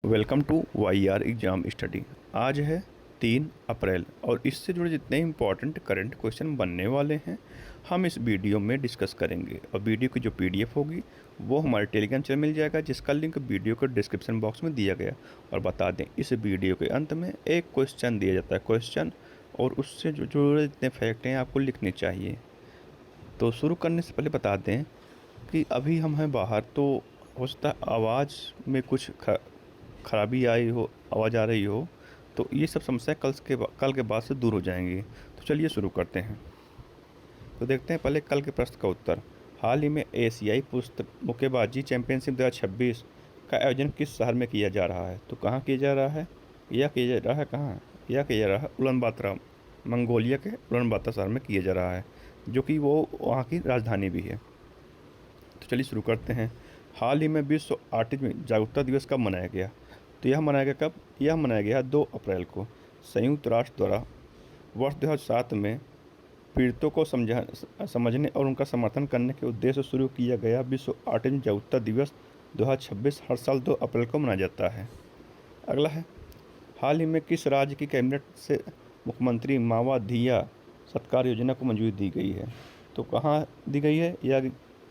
Welcome to Y R exam study. आज है 3 अप्रैल और इससे जुड़े जितने इम्पॉर्टेंट करंट क्वेश्चन बनने वाले हैं हम इस वीडियो में डिस्कस करेंगे। और वीडियो की जो पीडीएफ होगी वो हमारे टेलीग्राम चैनल मिल जाएगा, जिसका लिंक वीडियो के डिस्क्रिप्शन बॉक्स में दिया गया। और बता दें, इस वीडियो के अंत में एक क्वेश्चन दिया जाता है क्वेश्चन, और उससे जो जुड़े जितने फैक्ट हैं आपको लिखने चाहिए। तो शुरू करने से पहले बता दें कि अभी हम हैं बाहर, तो हो सकता है आवाज़ में कुछ खराबी आई हो, आवाज़ आ रही हो, तो ये सब समस्या कल के बाद से दूर हो जाएंगी। तो चलिए शुरू करते हैं। तो देखते हैं पहले कल के प्रश्न का उत्तर। हाल ही में एशियाई पुरुष मुक्केबाजी चैंपियनशिप 2026 का आयोजन किस शहर में किया जा रहा है? तो कहाँ किया जा रहा है? यह किया जा रहा है कहाँ? यह किया जा रहा है उलानबातर, मंगोलिया के उलानबातर शहर में किया जा रहा है, जो कि वो वहाँ की राजधानी भी है। तो चलिए शुरू करते हैं। हाल ही में विश्व ऑटिज्म जागरूकता दिवस कब मनाया गया? तो यह मनाया गया कब? यह मनाया गया 2 अप्रैल को। संयुक्त राष्ट्र द्वारा वर्ष 2007 में पीड़ितों को समझने और उनका समर्थन करने के उद्देश्य से शुरू किया गया विश्व ऑटिज्म जागरूकता दिवस 2026 हर साल 2 अप्रैल को मनाया जाता है। अगला है, हाल ही में किस राज्य की कैबिनेट से मुख्यमंत्री मावधिया सत्कार योजना को मंजूरी दी गई है? तो कहाँ दी गई है? यह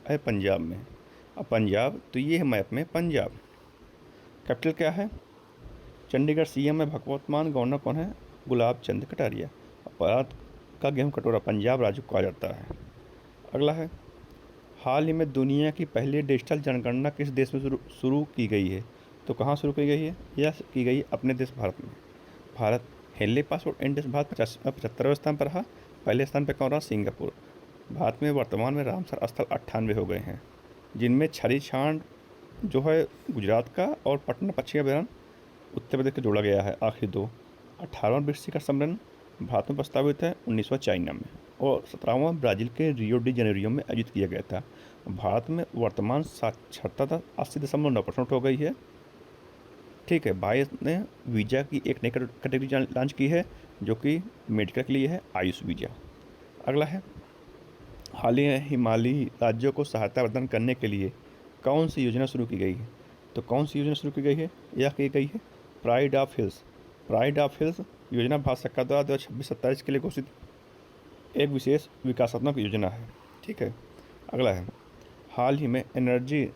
है पंजाब में। अब पंजाब, तो ये है मैप में पंजाब। कैपिटल क्या है? चंडीगढ़। सीएम है भगवंत मान। गवर्नर कौन है? गुलाब चंद कटारिया। भारत का गेहूं कटोरा पंजाब राज्य को कहा जाता है। अगला है, हाल ही में दुनिया की पहली डिजिटल जनगणना किस देश में शुरू की गई है? तो कहाँ शुरू की गई है? यह की गई अपने देश भारत में। Bharat Henley passport index Bharat 75वें स्थान पर रहा। पहले स्थान पर कौन रहा? सिंगापुर। भारत में वर्तमान में रामसर स्थल 98 हो गए हैं, जिनमें छड़ी जो है गुजरात का, और पटना पश्चिमी अभयारण्य उत्तर प्रदेश का जोड़ा गया है। आखिरी 2। 18वां विश्व शिखर सम्मेलन भारत में प्रस्तावित है 1900 चाइना में, और 17वां ब्राज़ील के रियो डी जेनेरियो में आयोजित किया गया था। भारत में वर्तमान साक्षरता 80.9% हो गई है। ठीक है, भारत ने वीज़ा की एक नई कैटेगरी लॉन्च की है, जो कि मेडिकल के लिए है, आयुष वीज़ा। अगला है, हाल ही में हिमालयी राज्यों को सहायता प्रदान करने के लिए कौन सी योजना शुरू की गई है? तो कौन सी योजना शुरू की गई है? यह की गई है pride of hills. Pride of hills योजना भारत सरकार द्वारा 2026-27 के लिए घोषित एक विशेष विकासात्मक योजना है। ठीक है। अगला है, हाल ही में एनर्जी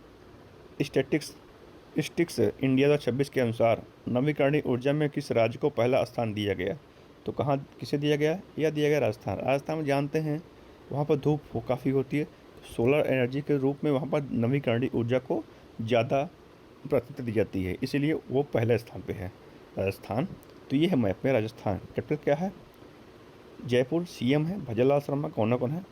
स्टैटिस्टिक्स इंडिया 2026 के अनुसार नवीकरणीय ऊर्जा में किस राज्य को पहला स्थान दिया गया? तो कहाँ किसे दिया गया? यह दिया गया राजस्थान। राजस्थान में जानते हैं वहाँ पर धूप काफ़ी होती है, सोलर एनर्जी के रूप में वहाँ पर नवीकरणीय ऊर्जा को ज़्यादा प्राथमिकता दी जाती है, इसीलिए वो पहले स्थान पे है राजस्थान। तो ये है मैप में राजस्थान। कैपिटल क्या है? जयपुर। सीएम है भजनलाल शर्मा। गवर्नर कौन है?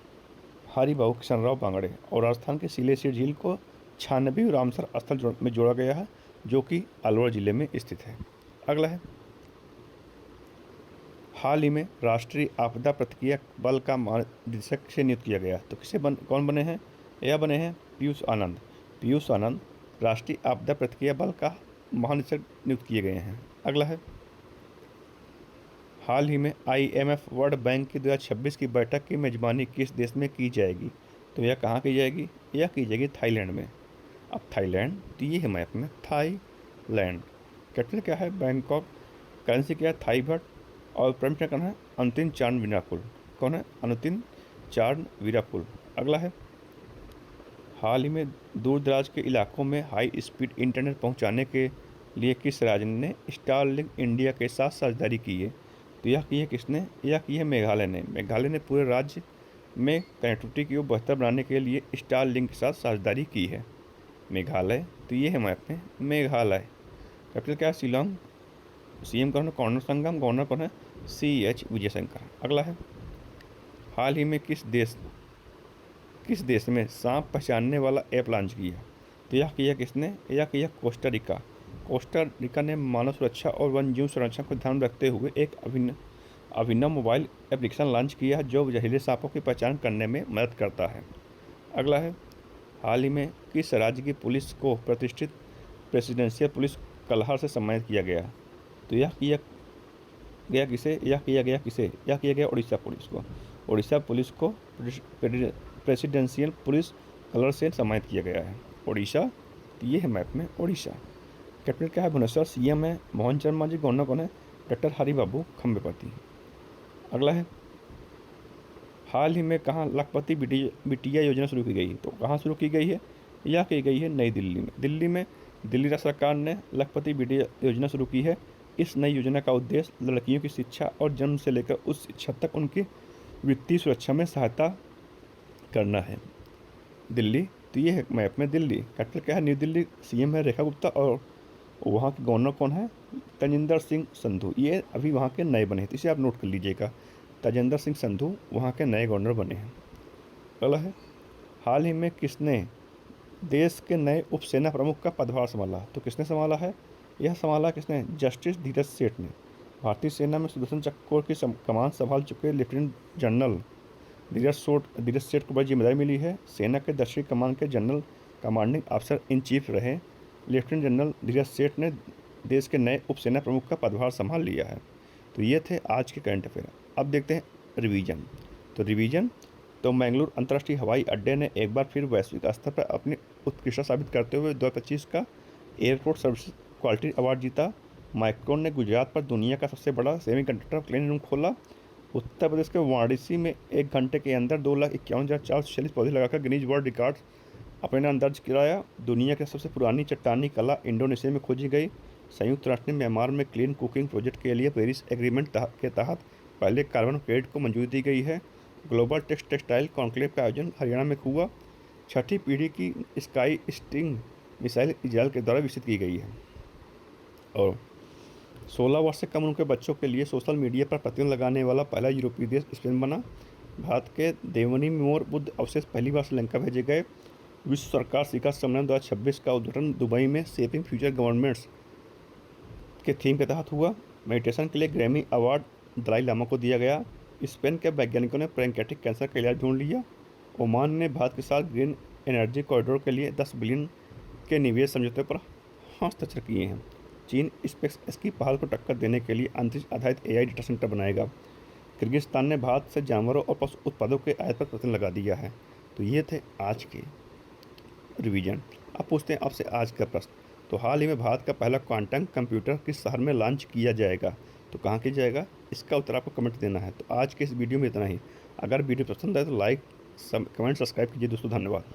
हरिभाऊ किशन राव बांगड़े। और राजस्थान के सिलेसियर झील को 96 रामसर स्थल में जोड़ा गया है, जो कि अलवर जिले में स्थित है। अगला है, हाल ही में राष्ट्रीय आपदा प्रतिक्रिया बल का महानिदेशक से नियुक्त किया गया। तो कौन बने हैं? यह बने हैं पीयूष आनंद। पीयूष आनंद राष्ट्रीय आपदा प्रतिक्रिया बल का महानिदेशक नियुक्त किए गए हैं। अगला है, हाल ही में IMF वर्ल्ड बैंक की 2026 की बैठक की मेजबानी किस देश में की जाएगी? तो यह कहाँ की जाएगी? यह की जाएगी थाईलैंड में। अब थाईलैंड, तो ये है मैप में थाईलैंड। कैपिटल क्या है? बैंकॉक। करेंसी क्या है? थाई बाट। और प्राइम मिनिस्टर कौन है? अनुतिन चान विराकुल। कौन है? अनुतिन चान विराकुल। अगला है, हाल ही में दूर दराज के इलाकों में हाई स्पीड इंटरनेट पहुंचाने के लिए किस राज्य ने स्टारलिंक इंडिया के साथ साझेदारी की है? तो यह की है किसने? यह की है मेघालय ने। मेघालय ने पूरे राज्य में कनेक्टिविटी को बेहतर बनाने के लिए स्टारलिंक के साथ साझेदारी की है। मेघालय, तो ये है मैप में मेघालय। कैपिटल क्या है? शिलोंग। सीएम कौन है? कॉर्नर संगम। गवर्नर कौन है? CH विजयशंकर। अगला है, हाल ही में किस देश में सांप पहचानने वाला ऐप लॉन्च किया? तो यह किया किसने? यह किया कोस्टा रिका। कोस्टा रिका ने मानव सुरक्षा और वन्यजीव संरक्षण को ध्यान रखते हुए एक अभिनव मोबाइल एप्लीकेशन लॉन्च किया, जो जहरीले सांपों की पहचान करने में मदद करता है। अगला है, हाल ही में किस राज्य की पुलिस को प्रतिष्ठित प्रेसिडेंशियल पुलिस कलहर से सम्मानित किया गया? तो यह किया गया किसे? यह किया गया उड़ीसा पुलिस को। उड़ीसा पुलिस को प्रेसिडेंशियल पुलिस कलर से सम्मानित किया गया है। उड़ीसा, ये है मैप में उड़ीसा। कैपिटल क्या है भुवनेश्वर, सीएम है मोहन शर्मा जी, गवर्नर कौन है डॉक्टर हरिबाबू खम्बेपति। अगला है हाल ही में कहाँ लखपति बिटिया योजना शुरू की गई, तो कहाँ शुरू की गई है, यह की गई है नई दिल्ली में। दिल्ली राज्य सरकार ने लखपति बिटिया योजना शुरू की है। इस नई योजना का उद्देश्य लड़कियों की शिक्षा और जन्म से लेकर उस शिक्षा तक उनकी वित्तीय सुरक्षा में सहायता करना है। दिल्ली, तो ये है मैप में दिल्ली। कैपिटल क्या है न्यू दिल्ली, सीएम है रेखा गुप्ता और वहाँ के गवर्नर कौन है तजिंदर सिंह संधू। ये अभी वहाँ के नए बने हैं, तो इसे आप नोट कर लीजिएगा, तजिंदर सिंह संधू वहाँ के नए गवर्नर बने हैं। अगला है हाल ही में किसने देश के नए उपसेना प्रमुख का पदभार संभाला, तो किसने संभाला है, यह संभाला किसने, जस्टिस धीरज सेठ ने। भारतीय सेना में सुदर्शन चक्र की कमान संभाल चुके लेफ्टिनेंट जनरल धीरज सेठ को बड़ी जिम्मेदारी मिली है। सेना के दक्षिणी कमान के general commanding officer in chief रहे लेफ्टिनेंट जनरल धीरज सेठ ने देश के नए उपसेना प्रमुख का पदभार संभाल लिया है। तो ये थे आज के करंट अफेयर। अब देखते हैं रिवीजन। तो मैंगलोर अंतर्राष्ट्रीय हवाई अड्डे ने एक बार फिर वैश्विक स्तर पर अपनी उत्कृष्टता साबित करते हुए 2025 का एयरपोर्ट सर्विस क्वालिटी अवार्ड जीता। माइक्रोन ने गुजरात पर दुनिया का सबसे बड़ा सेमीकंडक्टर क्लीन रूम खोला। उत्तर प्रदेश के वाराणसी में 1 घंटे के अंदर 2,51,446 पौधे लगाकर गिनीज वर्ल्ड रिकॉर्ड अपने नाम दर्ज कराया। दुनिया की सबसे पुरानी चट्टानी कला इंडोनेशिया में खोजी गई। संयुक्त राष्ट्र ने म्यांमार में क्लीन कुकिंग प्रोजेक्ट के लिए पेरिस एग्रीमेंट के तहत पहले कार्बन क्रेडिट को मंजूरी दी गई है। ग्लोबल टेक्सटाइल कॉन्क्लेव का आयोजन हरियाणा में हुआ। 6ठी पीढ़ी की स्काई स्टिंग मिसाइल इजरायल के द्वारा विकसित की गई है। और 16 वर्ष से कम उम्र के बच्चों के लिए सोशल मीडिया पर प्रतिबंध लगाने वाला पहला यूरोपीय देश स्पेन बना। भारत के देवनी मोर बुद्ध अवशेष पहली बार श्रीलंका भेजे गए। विश्व सरकार शिखर सम्मेलन 2026 का उद्घाटन दुबई में शेपिंग फ्यूचर गवर्नमेंट्स के थीम के तहत हुआ। मेडिटेशन के लिए ग्रैमी अवार्ड दलाई लामा को दिया गया। स्पेन के वैज्ञानिकों ने पैंक्रियाटिक कैंसर का इलाज ढूंढ लिया। ओमान ने भारत के साथ ग्रीन एनर्जी कॉरिडोर के लिए 10 बिलियन के निवेश समझौते पर हस्ताक्षर किए हैं। चीन स्पेस की पहल को टक्कर देने के लिए अंतरिक्ष आधारित एआई डेटा सेंटर बनाएगा। किर्गिस्तान ने भारत से जानवरों और पशु उत्पादों के आयात पर प्रतिबंध लगा दिया है। तो ये थे आज के रिवीजन। अब पूछते हैं आपसे आज का प्रश्न। तो हाल ही में भारत का पहला क्वांटम कंप्यूटर किस शहर में लॉन्च किया जाएगा, तो कहाँ किया जाएगा, इसका उत्तर आपको कमेंट देना है। तो आज के इस वीडियो में इतना ही। अगर वीडियो पसंद आए तो लाइक कमेंट सब्सक्राइब कीजिए दोस्तों। धन्यवाद।